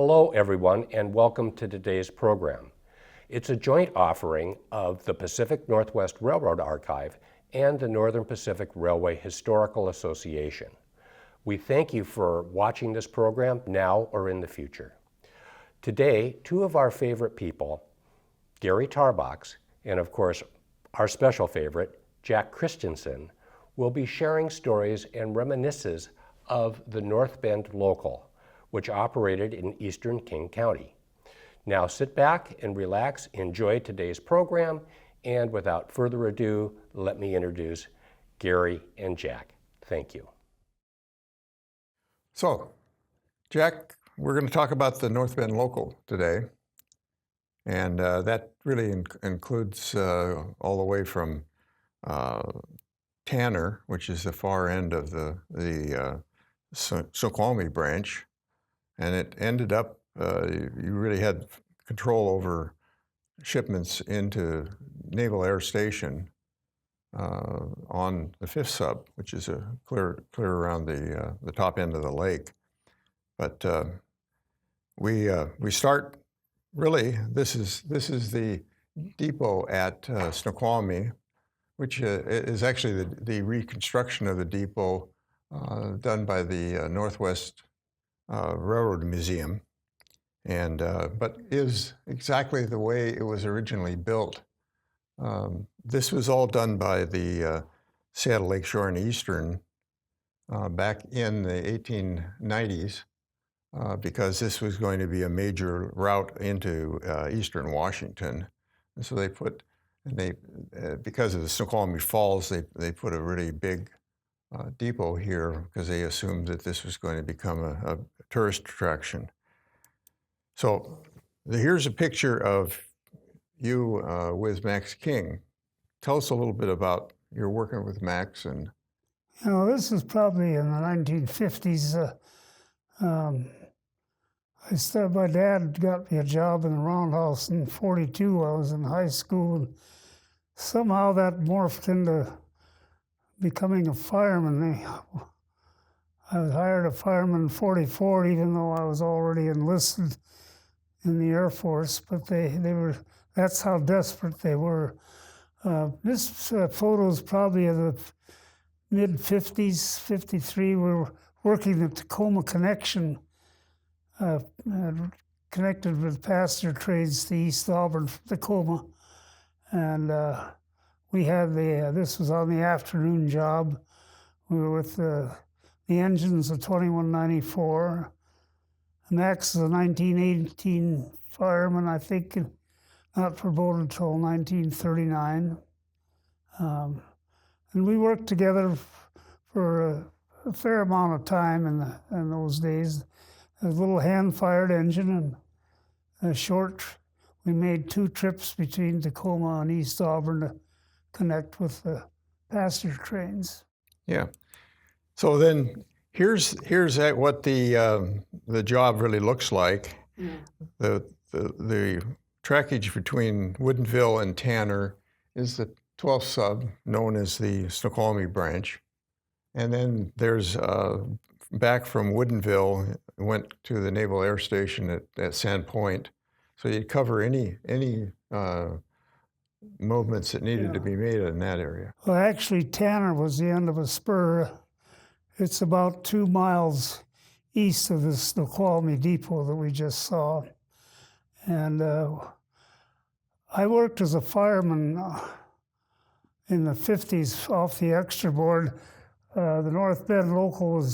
Hello, everyone, and welcome to today's program. It's a joint offering of the Pacific Northwest Railroad Archive and the Northern Pacific Railway Historical Association. We thank you for watching this program now or in the future. Today, two of our favorite people, Gary Tarbox, and of course, our special favorite, Jack Christensen, will be sharing stories and reminiscences of the North Bend Local, which operated in eastern King County. Now sit back and relax, enjoy today's program, and without further ado, let me introduce Gary and Jack. Thank you. So, Jack, we're going to talk about the North Bend Local today, and that really includes all the way from Tanner, which is the far end of the Snoqualmie branch, and it ended up, you really had control over shipments into Naval Air Station on the 5th sub, which is a clear around the top end of the lake. But we start, really, this is the depot at Snoqualmie, which is actually the reconstruction of the depot done by the Northwest Railroad Museum, and but is exactly the way it was originally built. This was all done by the Seattle Lakeshore and Eastern back in the 1890s because this was going to be a major route into eastern Washington. And so they put, because of the Snoqualmie Falls, they put a really big depot here because they assumed that this was going to become a tourist attraction. So here's a picture of you with Max King. Tell us a little bit about your working with Max. And you know, this is probably in the 1950s. My dad got me a job in the roundhouse in 42. I was in high school, and somehow that morphed into becoming a fireman. I was hired a fireman in 44, even though I was already enlisted in the Air Force, but they were, that's how desperate they were. This photo is probably of the mid-50s, 53. We were working the Tacoma Connection, connected with passenger trains to East Auburn, Tacoma. And we had this was on the afternoon job. We were with the engines of 2194. Max is a 1918 fireman, I think, not promoted until 1939. And we worked together for a fair amount of time in those days. A little hand-fired engine and we made 2 trips between Tacoma and East Auburn to connect with the passenger trains. yeah, so then here's what the job really looks like. The trackage between Woodinville and Tanner is the 12th sub, known as the Snoqualmie branch, and then there's back from Woodinville, went to the Naval Air Station at Sand Point. So you'd cover any movements that needed to be made in that area. Well, actually, Tanner was the end of a spur. It's about 2 miles east of the Snoqualmie depot that we just saw. And I worked as a fireman in the 50s off the extra board. The North Bend Local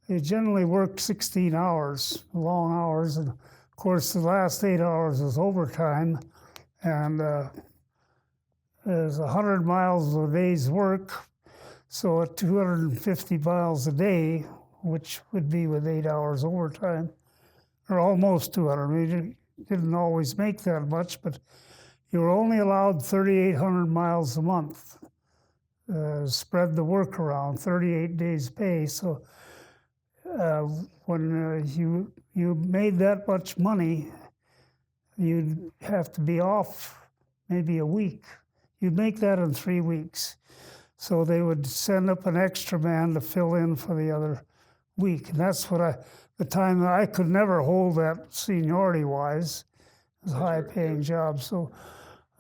they generally worked 16 hours, long hours. And of course, the last 8 hours was overtime. And there's 100 miles a day's work. So at 250 miles a day, which would be with 8 hours overtime, or almost 200. We didn't always make that much, but you were only allowed 3,800 miles a month. Spread the work around, 38 days pay. So when you made that much money, you'd have to be off maybe a week. You'd make that in 3 weeks. So they would send up an extra man to fill in for the other week. And the time that I could never hold that seniority-wise. It was a high-paying job. So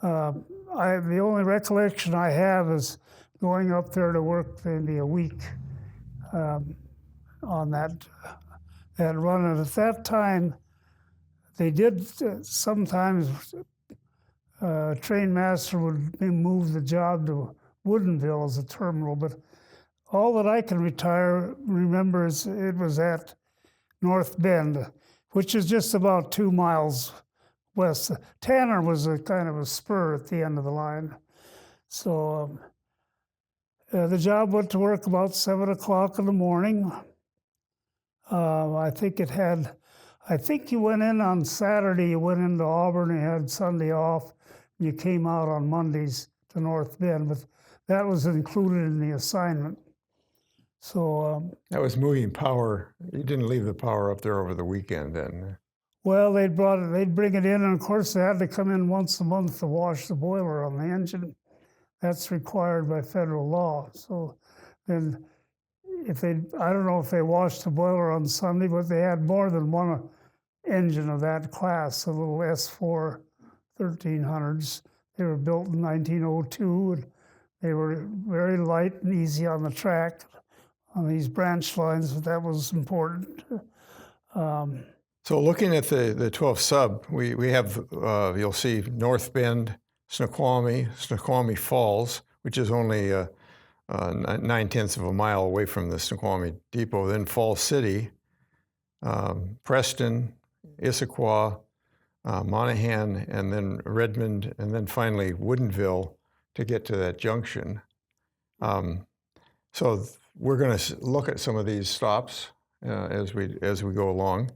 the only recollection I have is going up there to work maybe a week on that run. And at that time, they did sometimes train master would move the job to Woodinville as a terminal, but all that I can remember is it was at North Bend, which is just about 2 miles west. Tanner was a kind of a spur at the end of the line. So the job went to work about 7 o'clock in the morning. I think you went in on Saturday, you went into Auburn, you had Sunday off, and you came out on Mondays to North Bend, but that was included in the assignment. So that was moving power. You didn't leave the power up there over the weekend then? Well, they'd bring it in, and of course they had to come in once a month to wash the boiler on the engine. That's required by federal law. So then I don't know if they washed the boiler on Sunday, but they had more than one engine of that class, the little S4 1300s. They were built in 1902, and they were very light and easy on the track on these branch lines, but that was important. So looking at the 12th sub, we have, you'll see North Bend, Snoqualmie Falls, which is only 9/10 of a mile away from the Snoqualmie Depot, then Falls City, Preston, Issaquah, Monaghan, and then Redmond, and then finally Woodinville to get to that junction. So we're going to look at some of these stops as we go along.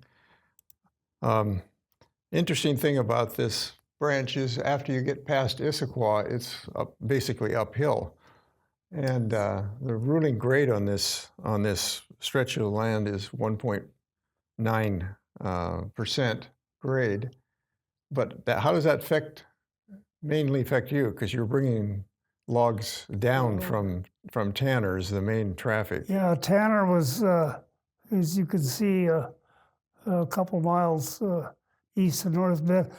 Interesting thing about this branch is after you get past Issaquah, it's basically uphill. And the ruling grade on this stretch of land is 1.9% grade. But how does that mainly affect you? Because you're bringing logs down from Tanner's, the main traffic. Yeah, Tanner was, as you can see, a couple miles east of North Bend.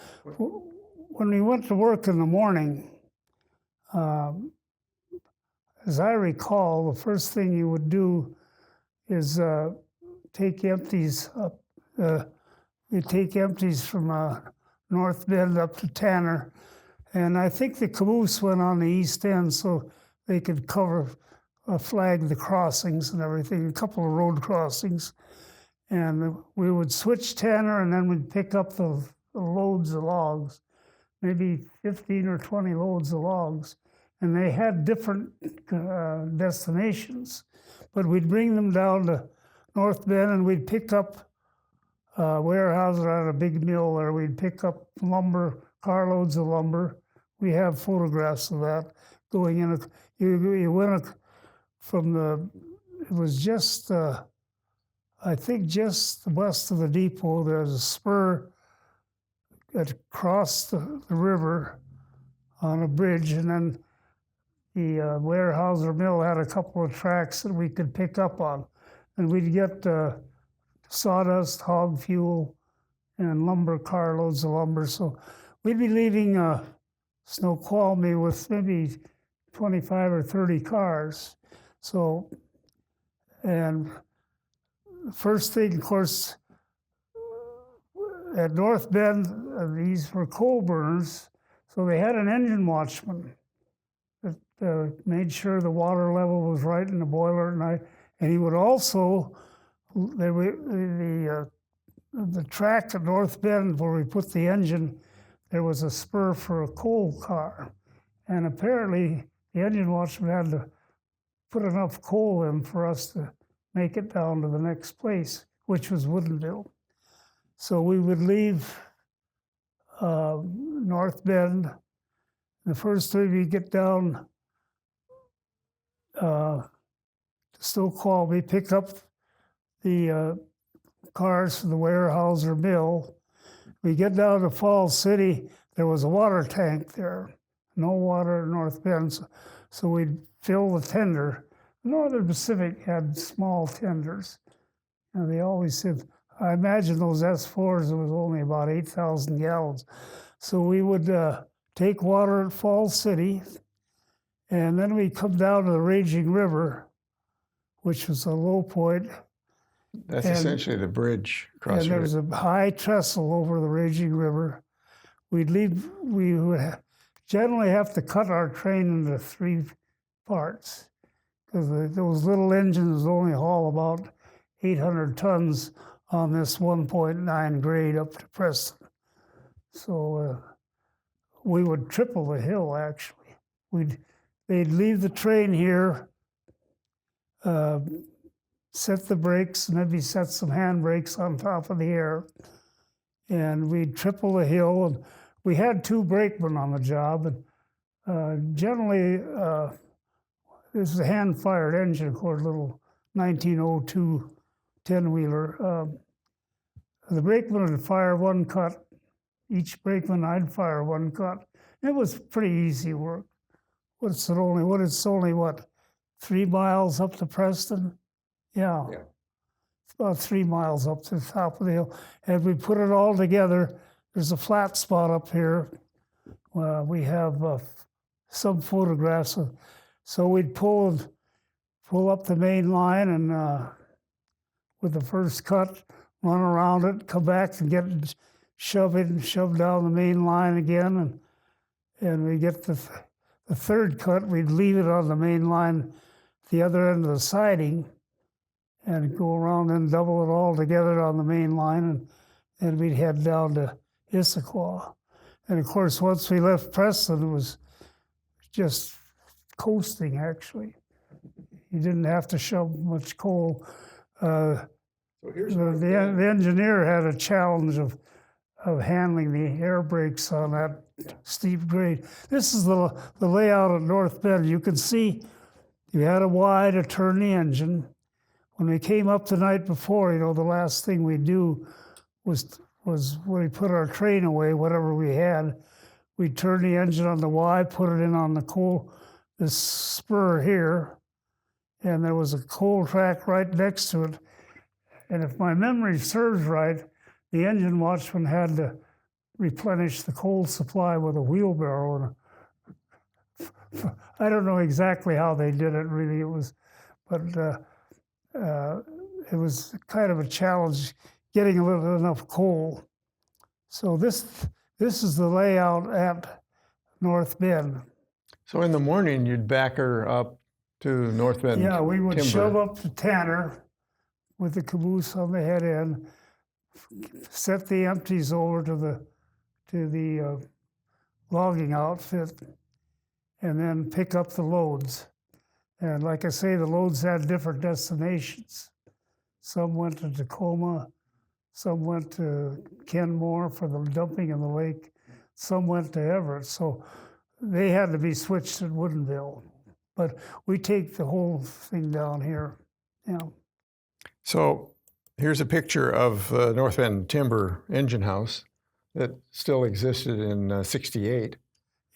When we went to work in the morning, as I recall, the first thing you would do is take empties up. You take empties from North Bend up to Tanner, and I think the caboose went on the east end so they could flag the crossings and everything, a couple of road crossings. And we would switch Tanner, and then we'd pick up the loads of logs, maybe 15 or 20 loads of logs. And they had different destinations. But we'd bring them down to North Bend, and we'd pick up Weyerhaeuser at a big mill there. We'd pick up lumber, carloads of lumber. We have photographs of that going in. You went from it was just, I think just west of the depot, there's a spur that crossed the river on a bridge, and then the Weyerhaeuser mill had a couple of tracks that we could pick up on. And we'd get sawdust, hog fuel, and lumber, carloads of lumber. So we'd be leaving Snoqualmie with maybe 25 or 30 cars. So, and the first thing, of course, at North Bend, these were coal burners, so they had an engine watchman that made sure the water level was right in the boiler at night. And he would also, the track at North Bend where we put the engine, there was a spur for a coal car. And apparently the engine watchman had to put enough coal in for us to make it down to the next place, which was Woodinville. So we would leave North Bend. The first time we get down to Snoqualmie, pick up the cars from the Weyerhaeuser mill. We get down to Falls City, there was a water tank there. No water in North Bend, so we'd fill the tender. Northern Pacific had small tenders. And they always said, I imagine those S4s, it was only about 8,000 gallons. So we would take water at Falls City, and then we'd come down to the Raging River, which was a low point. That's And- essentially the bridge across And there was a high trestle over the Raging River. We would generally have to cut our train into 3 parts because those little engines only haul about 800 tons on this 1.9 grade up to Preston. So we would triple the hill, actually. They'd leave the train here, set the brakes, maybe set some handbrakes on top of the air, and we'd triple the hill. And we had 2 brakemen on the job, and generally this is a hand-fired engine, of course, little 1902 10-wheeler. The brakeman would fire 1 cut. Each brakeman, I'd fire 1 cut. It was pretty easy work. It's only 3 miles up to Preston? Yeah. It's about 3 miles up to the top of the hill. And we put it all together. There's a flat spot up here. We have some photographs. So we'd pull up the main line and with the first cut, run around it, come back and get it, shove down the main line again. And we get the 3rd cut, we'd leave it on the main line, the other end of the siding, and go around and double it all together on the main line, and we'd head down to Issaquah. And of course, once we left Preston, it was just coasting, actually. You didn't have to shove much coal. So here's The engineer had a challenge of handling the air brakes on that steep grade. This is the layout of North Bend. You can see you had a Y to turn the engine. When we came up the night before, the last thing we'd do was when we put our train away, whatever we had, we'd turn the engine on the Y, put it in on this spur here, and there was a coal track right next to it. And if my memory serves right, the engine watchman had to replenish the coal supply with a wheelbarrow. I don't know exactly how they did it, really. It was kind of a challenge getting enough coal. So this is the layout at North Bend. So in the morning, you'd back her up to North Bend. Yeah, we would timber. shove up the Tanner with the caboose on the head end, set the empties over to the logging outfit, and then pick up the loads. And like I say, the loads had different destinations. Some went to Tacoma, some went to Kenmore for the dumping in the lake, some went to Everett. So they had to be switched at Woodinville. But we take the whole thing down here. Yeah. So here's a picture of the North Bend Timber engine house that still existed in '68.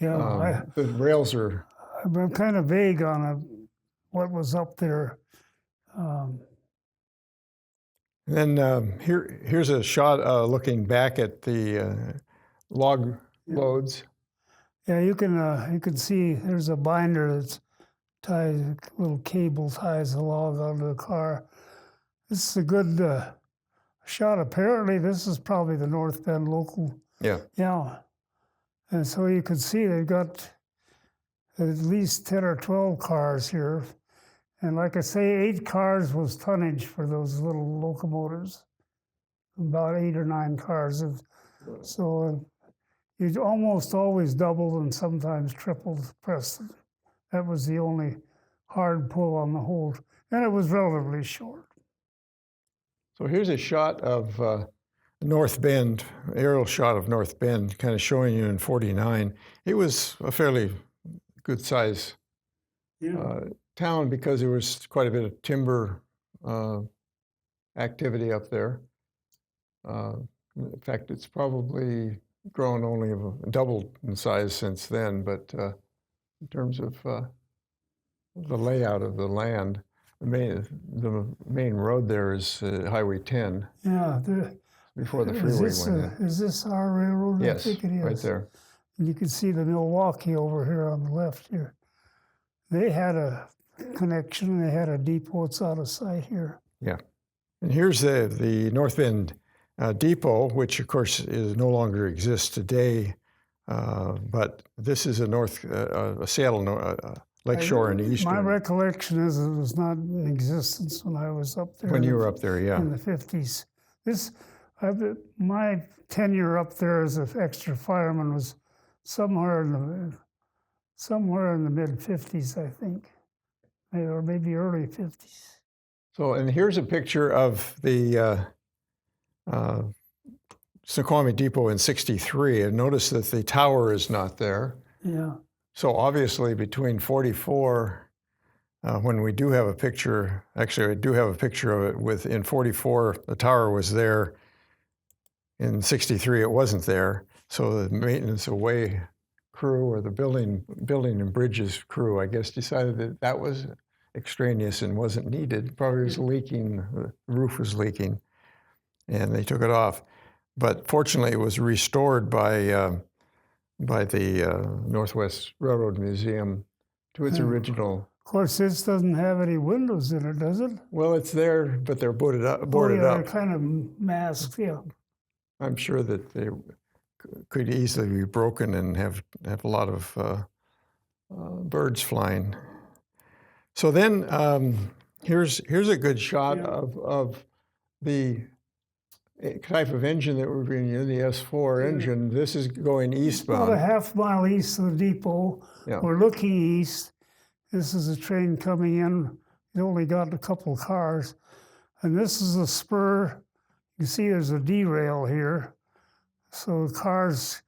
Yeah, The rails are. I'm kind of vague on what was up there. Then here's a shot looking back at the log loads. Yeah, you can see there's a binder that's ties little cable ties the log onto the car. This is a good shot. Apparently, this is probably the North Bend local. Yeah. Yeah, and so you can see they've got at least 10 or 12 cars here. And like I say, 8 cars was tonnage for those little locomotives, about 8 or 9 cars. So you almost always doubled and sometimes tripled Preston. That was the only hard pull on the whole, and it was relatively short. So here's a shot of North Bend, aerial shot of North Bend, kind of showing you in '49. It was a fairly good size town because there was quite a bit of timber activity up there. In fact, it's probably grown only doubled in size since then, but in terms of the layout of the land. the main road there is Highway 10 Yeah. before the freeway went in. Is this our railroad? Yes, I think it is. right there. And you can see the Milwaukee over here on the left here. They had a connection. They had a depot. It's out of sight here. Yeah. And here's the North Bend Depot, which of course no longer exists today. But this is a Seattle Lakeshore and Eastern. My recollection is it was not in existence when I was up there. When you were up there, yeah. In the 50s. My tenure up there as an extra fireman was somewhere in the mid 50s, I think, or maybe early 50s. So, and here's a picture of the Snoqualmie Depot in '63, and notice that the tower is not there. Yeah. So obviously between 44, when we do have a picture, actually I do have a picture of it in 44, the tower was there. In '63, it wasn't there. So the maintenance away crew, or the building and bridges crew, I guess, decided that that was extraneous and wasn't needed. Probably was leaking, the roof was leaking, and they took it off. But fortunately, it was restored by the Northwest Railroad Museum to its original. Of course, this doesn't have any windows in it, does it? Well, it's there, but they're boarded up. They're kind of masked, yeah. I'm sure that they could easily be broken and have a lot of birds flying. So then here's a good shot of the type of engine that we're being using, the S4 engine. This is going eastbound. About a half mile east of the depot. Yeah. We're looking east. This is a train coming in. It only got a couple of cars. And this is a spur. You see there's a derail here. So cars,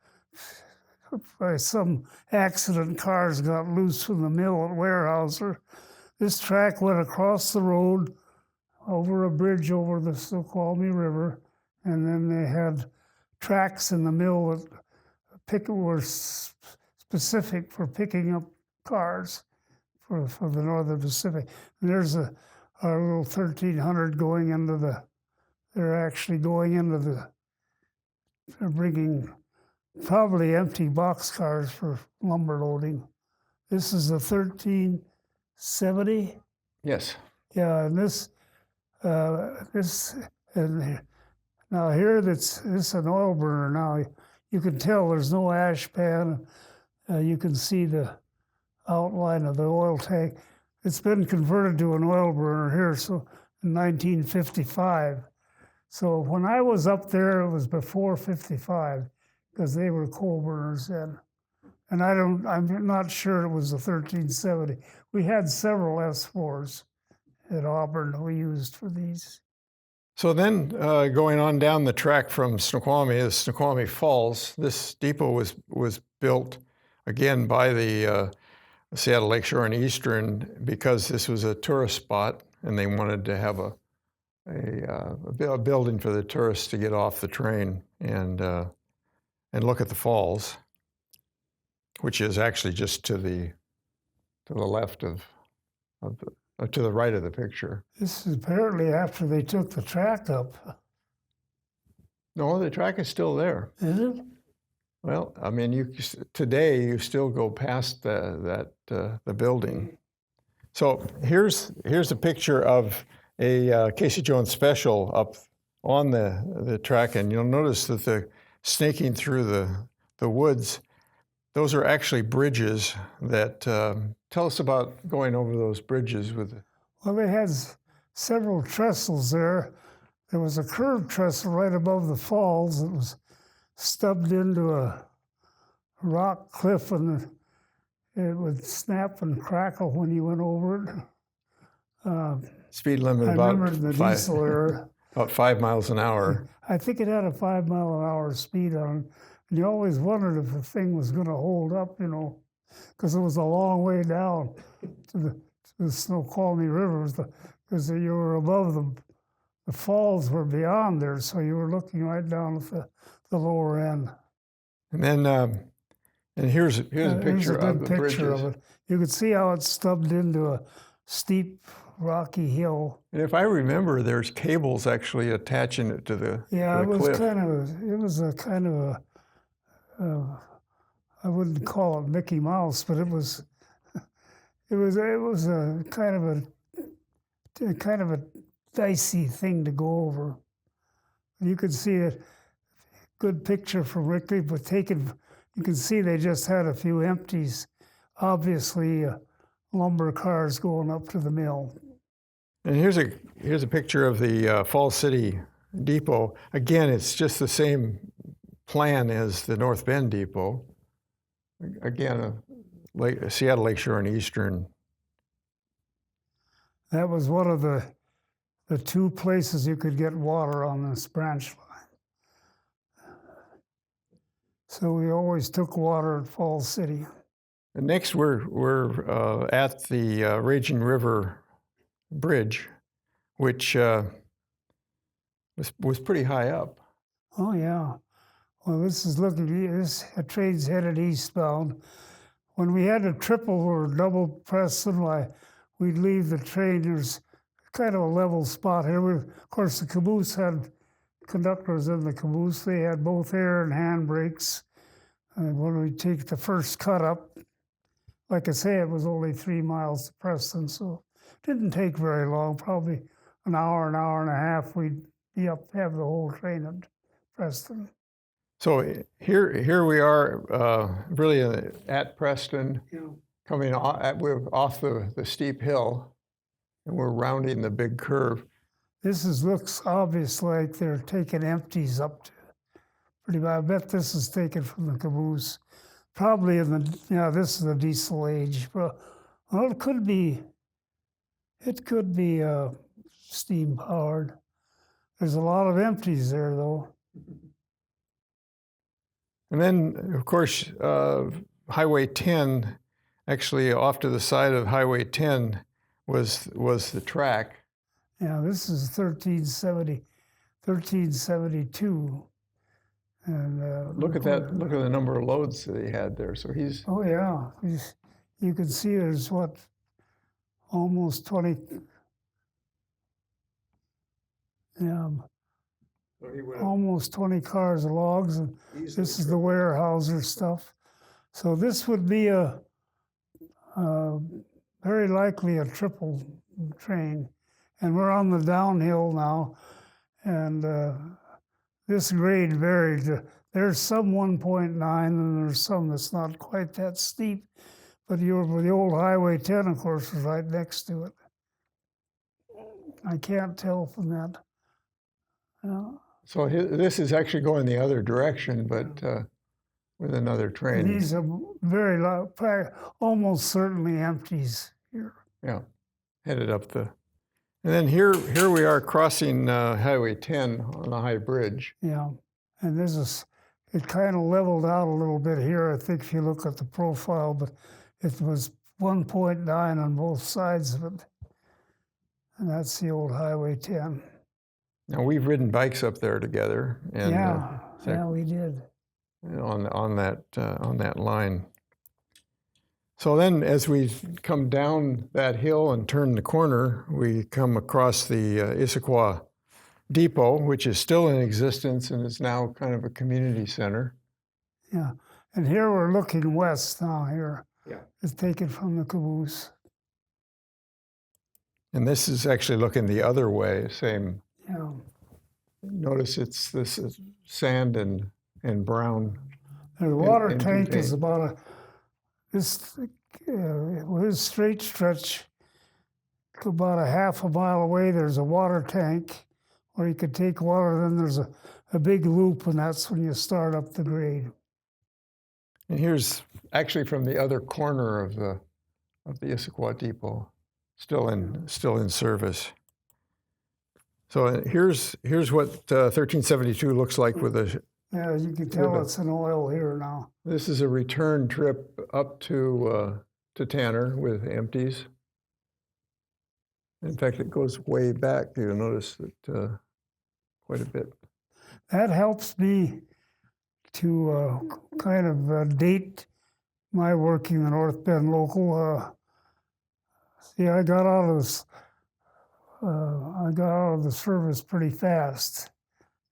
by some accident, cars got loose from the mill at Weyerhaeuser. This track went across the road, over a bridge over the Snoqualmie River, and then they had tracks in the mill that were specific for picking up cars for the Northern Pacific. And there's our little 1300 going into they're actually going into they're bringing probably empty boxcars for lumber loading. This is a 1370. Yes. Yeah, and and now here this is an oil burner. Now you can tell there's no ash pan. You can see the outline of the oil tank. It's been converted to an oil burner here, so in 1955. So when I was up there, it was before 55, because they were coal burners then. And I'm not sure it was a 1370. We had several S4s at Auburn that we used for these. So then going on down the track from Snoqualmie is Snoqualmie Falls. This depot was built again by the Seattle Lakeshore and Eastern because this was a tourist spot and they wanted to have a building for the tourists to get off the train and look at the falls, which is actually just to the left to the right of the picture. This is apparently after they took the track up. No, the track is still there. Is it? Well, I mean, today you still go past the building. So here's a picture of a Casey Jones special up on the track, and you'll notice that the snaking through the woods, those are actually bridges that tell us about going over those bridges with. Well, they had several trestles there. There was a curved trestle right above the falls that was stubbed into a rock cliff, and it would snap and crackle when you went over it. Speed limit I remember in the diesel era. About 5 miles an hour. I think it had a 5 mile an hour speed on it. And you always wondered if the thing was going to hold up, because it was a long way down to the Snoqualmie River, because you were above the falls were beyond there, so you were looking right down at the lower end. And then, and here's a picture of the bridges. Of it. You could see how it stubbed into a steep rocky hill. And if I remember, there's cables actually attaching it to the, Yeah, to it the was cliff. kind of a, I wouldn't call it Mickey Mouse, but it was a kind of a dicey thing to go over. You could see a good picture from Ripley, but taken, you can see they just had a few empties. Obviously, lumber cars going up to the mill. And here's a picture of the Falls City Depot. Again, it's just the same plan as the North Bend Depot. Again, Seattle Lakeshore and Eastern. That was one of the two places you could get water on this branch line. So we always took water at Falls City. And next, we're at the Raging River Bridge, which was pretty high up. Oh yeah. Well, this train's headed eastbound. When we had a triple or double Preston, we'd leave the train. There's kind of a level spot here. Of course, the caboose had conductors in the caboose. They had both air and hand brakes. And when we take the first cut up, like I say, it was only 3 miles to Preston, so it didn't take very long. Probably an hour and a half, we'd be up, have the whole train at Preston. So here we are, really at Preston, Yeah. coming we're off the steep hill, and we're rounding the big curve. Looks obvious like they're taking empties up to pretty bad. I bet this is taken from the caboose. Probably this is a diesel age. Well, it could be steam powered. There's a lot of empties there though. And then, of course, Highway 10, actually off to the side of Highway 10 was the track. Yeah, this is 1372. And Look at that, look at the number of loads that he had there. So he's... Oh yeah, you can see there's almost 20, almost 20 cars of logs, and this is the Weyerhaeuser stuff. So this would be very likely a triple train. And we're on the downhill now, and this grade varied. There's some 1.9, and there's some that's not quite that steep. But the old Highway 10, of course, was right next to it. I can't tell from that. So this is actually going the other direction, but with another train. These are very low, almost certainly empties here. Yeah, headed up the... And then here we are crossing Highway 10 on the high bridge. Yeah, and it kind of leveled out a little bit here, I think, if you look at the profile, but it was 1.9 on both sides of it. And that's the old Highway 10. Now, we've ridden bikes up there together. And, yeah, we did. On that line. So then, as we come down that hill and turn the corner, we come across the Issaquah Depot, which is still in existence and is now kind of a community center. Yeah, and here we're looking west now. Here, yeah, it's taken from the caboose. And this is actually looking the other way. Same. Yeah. Notice this is sand and brown. The water tank is about with this straight stretch, about a half a mile away, there's a water tank where you could take water. Then there's a big loop, and that's when you start up the grade. And here's actually from the other corner of the Issaquah Depot, still in service. So here's what 1372 looks like with a... Yeah, you can tell it's an oil here now. This is a return trip up to Tanner with empties. In fact, it goes way back. You'll notice that quite a bit. That helps me to kind of date my working the North Bend local. See, I got out of I got out of the service pretty fast,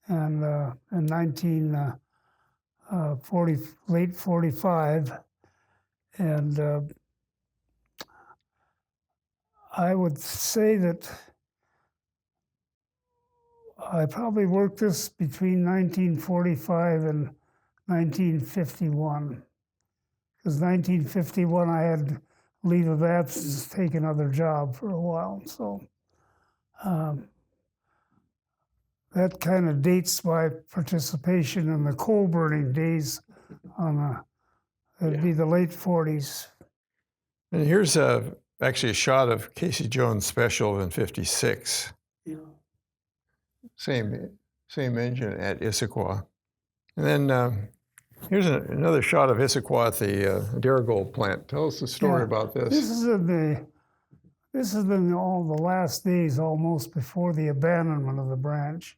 and in 1940, late 45, and I would say that I probably worked this between 1945 and 1951. Because 1951, I had leave of absence to take another job for a while. So that kind of dates my participation in the coal burning days it'd be the late 40s. And here's actually a shot of Casey Jones' special in '56. Yeah. Same engine at Issaquah. And then here's another shot of Issaquah at the Darigold plant. Tell us the story about this. This is in all the last days almost before the abandonment of the branch.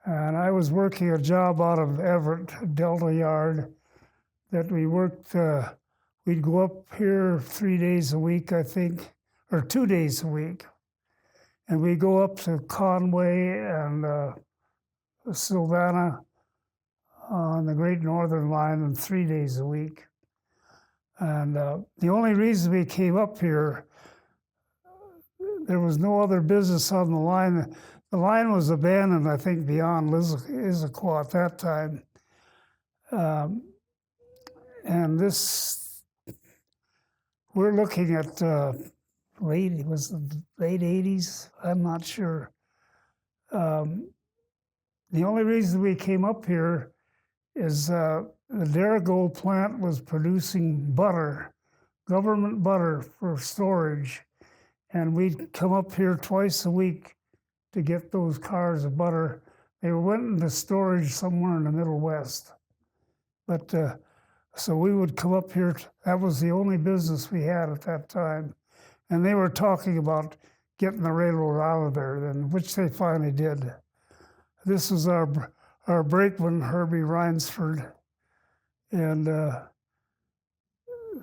And I was working a job out of Everett, Delta Yard, that we worked, we'd go up here 3 days a week, I think, or 2 days a week. And we go up to Conway and Savannah on the Great Northern Line in 3 days a week. And the only reason we came up here, there was no other business on the line. The line was abandoned, I think, beyond Issaquah at that time. And this, we're looking at late 80s? I'm not sure. The only reason we came up here is the Darigold plant was producing butter, government butter for storage. And we'd come up here twice a week to get those cars of butter. They went into storage somewhere in the Middle West. But so we would come up here. That was the only business we had at that time. And they were talking about getting the railroad out of there, then, which they finally did. This was our brakeman, Herbie Rhinesford. And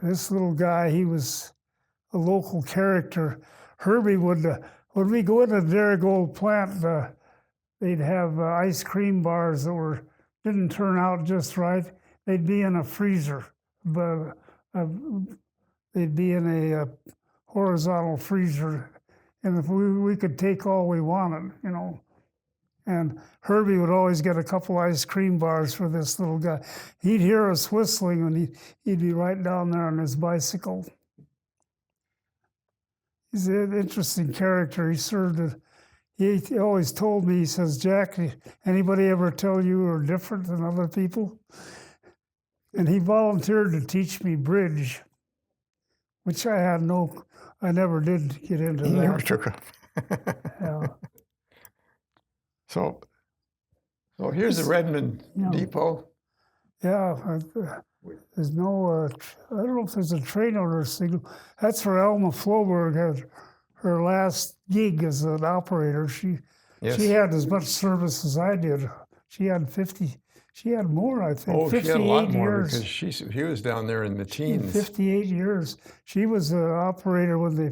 this little guy, he was a local character. Herbie would, when we go into the Darigold plant, they'd have ice cream bars that didn't turn out just right. They'd be in a freezer, but they'd be in a horizontal freezer, and if we could take all we wanted, you know. And Herbie would always get a couple ice cream bars for this little guy. He'd hear us whistling, and he'd be right down there on his bicycle. He's an interesting character. He served it. He always told me, he says, "Jack, anybody ever tell you you're different than other people?" And he volunteered to teach me bridge, which I never did get into that. You never took up. Yeah. So here's the Redmond Depot. Yeah, there's no, I don't know if there's a train order signal. That's where Elma Floberg had her last gig as an operator. She had as much service as I did. She had more, I think. Oh, 58 she had a lot more years. because she was down there in the teens. 58 years. She was an operator when they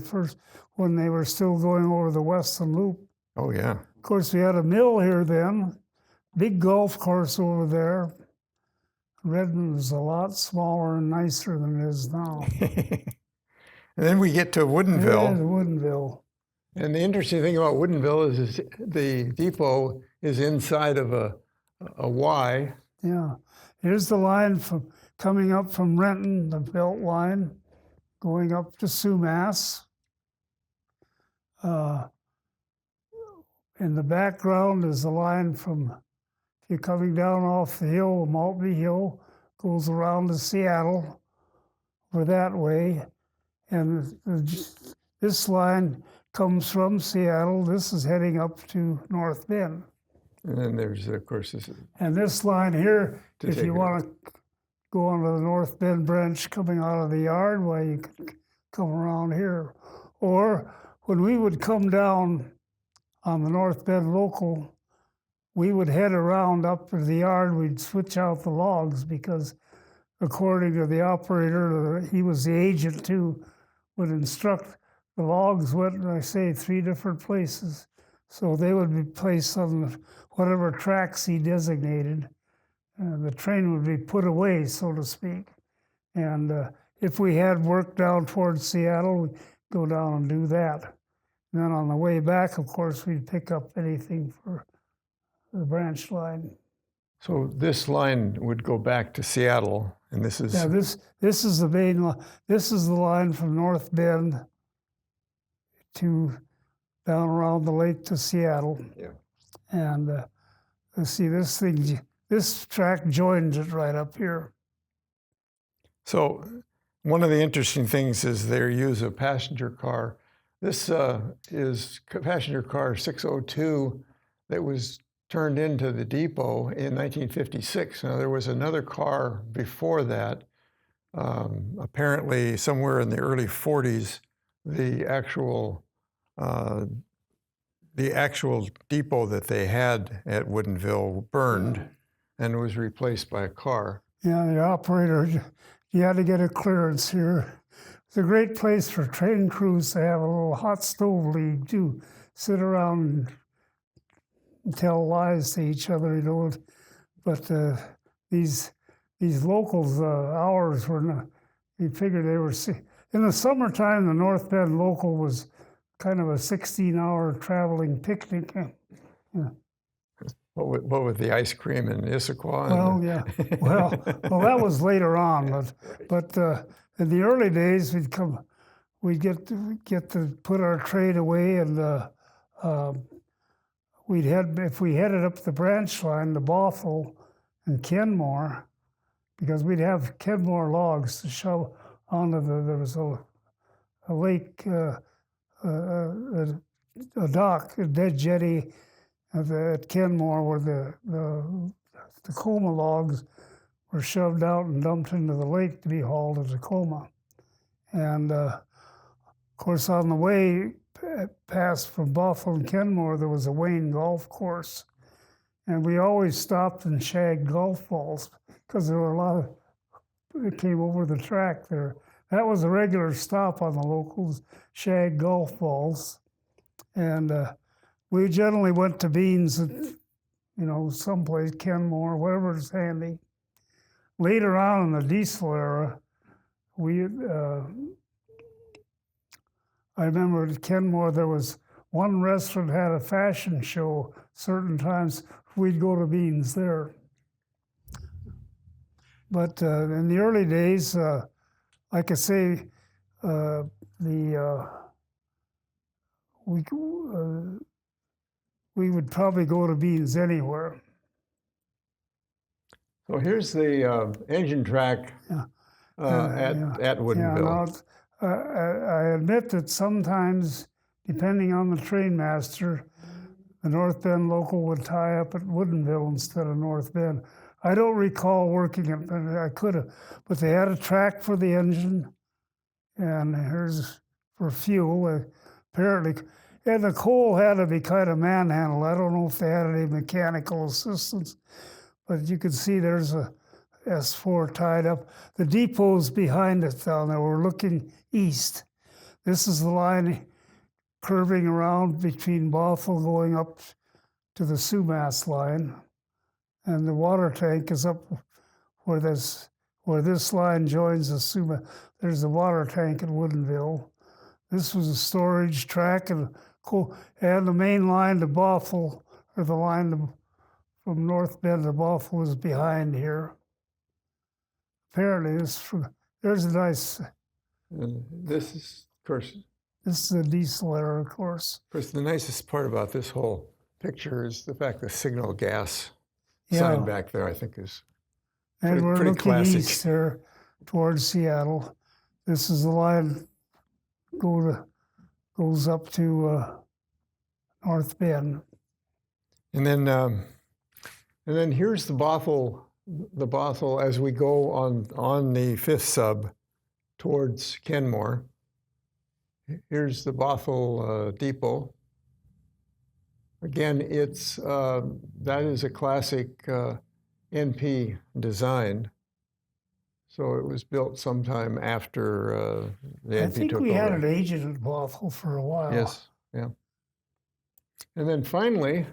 were still going over the Weston Loop. Oh, yeah. Of course, we had a mill here then, big golf course over there. Redmond was a lot smaller and nicer than it is now. And then we get to Woodinville. Yeah, Woodinville. And the interesting thing about Woodinville is the depot is inside of a Y. Yeah. Here's the line coming up from Renton, the belt line, going up to Sumas. In the background is the line from, if you're coming down off the hill, Maltby Hill, goes around to Seattle, over that way. And this line comes from Seattle. This is heading up to North Bend. And then there's, of course, this. And this line here, if you want to go onto the North Bend branch coming out of the yard, well, you could come around here. Or when we would come down on the North Bend local, we would head around up to the yard. We'd switch out the logs because, according to the operator, he was the agent too, would instruct the logs went, I say, 3 different places. So they would be placed on whatever tracks he designated. The train would be put away, so to speak. And if we had work down towards Seattle, we'd go down and do that. And then on the way back, of course, we'd pick up anything for the branch line. So this line would go back to Seattle, and this is... Yeah, this is the main line. This is the line from North Bend to down around the lake to Seattle. Yeah. And let's see, this track joins it right up here. So one of the interesting things is their use of passenger car. This is passenger car 602 that was turned into the depot in 1956. Now, there was another car before that. Apparently, somewhere in the early 40s, the actual depot that they had at Woodinville burned and was replaced by a car. Yeah, the operator, you had to get a clearance here. It's a great place for train crews to have a little hot stove league too. Sit around and tell lies to each other, you know. But these locals, hours were not. You figured they were in the summertime. The North Bend local was kind of a 16-hour traveling picnic. Yeah. What with the ice cream and Issaquah? Well, yeah. Well, that was later on, but in the early days, we'd get to put our train away, and if we headed up the branch line to Bothell and Kenmore, because we'd have Kenmore logs to shove onto there was a lake, a dock, a dead jetty at Kenmore where the Tacoma logs were shoved out and dumped into the lake to be hauled to Tacoma. And of course, on the way past from Bothell and Kenmore, there was a Wayne golf course. And we always stopped and shagged golf balls because there were a lot that came over the track there. That was a regular stop on the locals, shag golf balls. And we generally went to Beans, someplace, Kenmore, whatever's handy. Later on in the diesel era, I remember at Kenmore there was one restaurant had a fashion show certain times. We'd go to Beans there. But in the early days, like I say, we would probably go to Beans anywhere. So here's the engine track at Woodinville. Yeah, I admit that sometimes, depending on the train master, the North Bend local would tie up at Woodinville instead of North Bend. I don't recall working it, but I could have. But they had a track for the engine, and here's for fuel. Apparently, and the coal had to be kind of manhandled. I don't know if they had any mechanical assistance, but you can see there's a S4 tied up. The depot's behind it down there. We're looking east. This is the line curving around between Bothell going up to the Sumas line. And the water tank is up where this line joins the Sumas. There's the water tank at Woodinville. This was a storage track, and the main line to Bothell, or the line from North Bend to Bothell, was behind here. Apparently, there's a nice. This is, of course. This is a diesel era, of course. Of course, the nicest part about this whole picture is the fact the signal gas sign back there, I think, is and we're pretty looking classic. East there towards Seattle. This is the line goes up to North Bend. And then here's the Bothell as we go on the fifth sub towards Kenmore. Here's the Bothell depot. Again, that is a classic NP design. So it was built sometime after the I NP think took we had over. an agent at Bothell for a while. Yes, yeah. And then finally,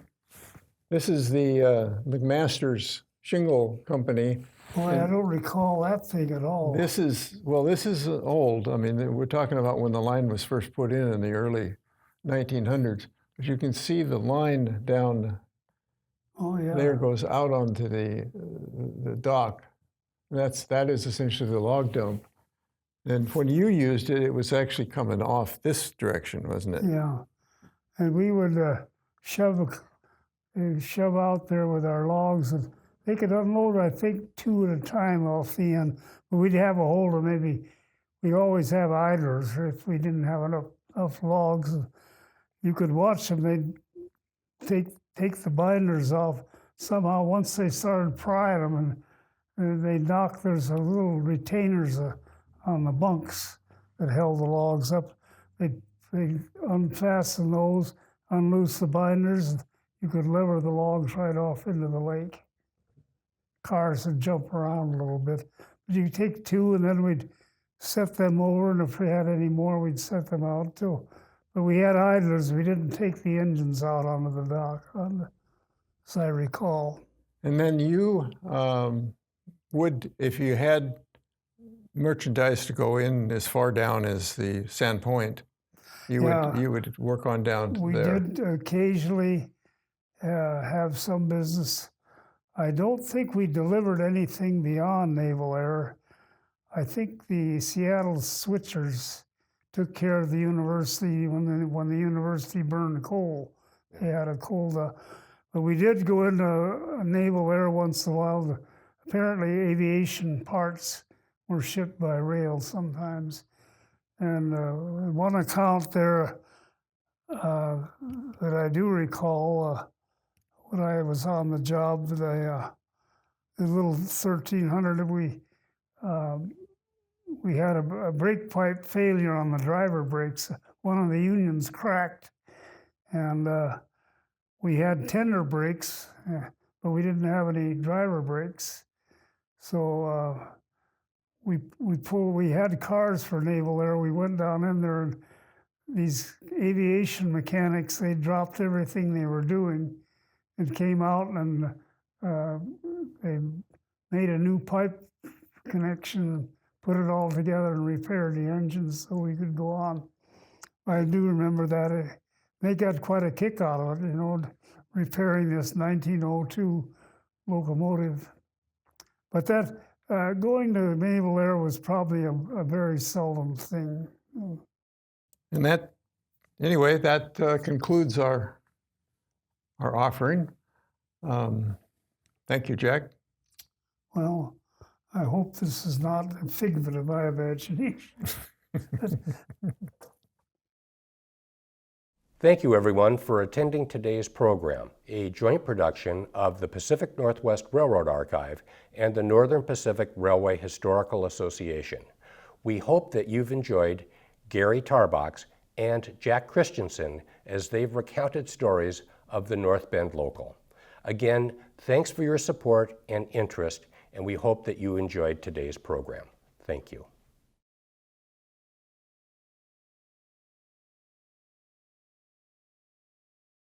this is the McMaster's Shingle Company. Boy, I don't recall that thing at all. This is old. I mean, we're talking about when the line was first put in the early 1900s. But you can see the line down Oh, yeah. there goes out onto the dock. That is essentially the log dump. And when you used it, it was actually coming off this direction, wasn't it? Yeah. And we would shove out there with our logs, and they could unload, I think, 2 at a time off the end. But we'd have a hold of we always have idlers if we didn't have enough logs. You could watch them. They'd take the binders off. Somehow, once they started prying them, and they knock, there's a little retainers on the bunks that held the logs up. They unfasten those, unloose the binders, and you could lever the logs right off into the lake. Cars would jump around a little bit. But you take 2, and then we'd set them over, and if we had any more, we'd set them out too. But we had idlers. We didn't take the engines out onto the dock, as I recall. And then you would, if you had merchandise to go in as far down as the Sand Point, you would work on down to there. We did occasionally have some business. I don't think we delivered anything beyond Naval Air. I think the Seattle switchers took care of the university when the university burned coal. They had a coal. But we did go into Naval Air once in a while. Apparently, aviation parts were shipped by rail sometimes. And one account there that I do recall, when I was on the job, the little 1300, we had a brake pipe failure on the driver brakes. One of the unions cracked, and we had tender brakes, but we didn't have any driver brakes. So we had cars for Naval Air. We went down in there, and these aviation mechanics, they dropped everything they were doing and came out, and they made a new pipe connection, put it all together, and repaired the engines so we could go on. I do remember that. They got quite a kick out of it, repairing this 1902 locomotive. But that going to Naval Air was probably a very seldom thing. And that concludes our offering. Thank you, Jack. Well, I hope this is not a figment of my imagination. Thank you, everyone, for attending today's program, a joint production of the Pacific Northwest Railroad Archive and the Northern Pacific Railway Historical Association. We hope that you've enjoyed Gary Tarbox and Jack Christensen as they've recounted stories of the North Bend local. Again, thanks for your support and interest, and we hope that you enjoyed today's program. Thank you.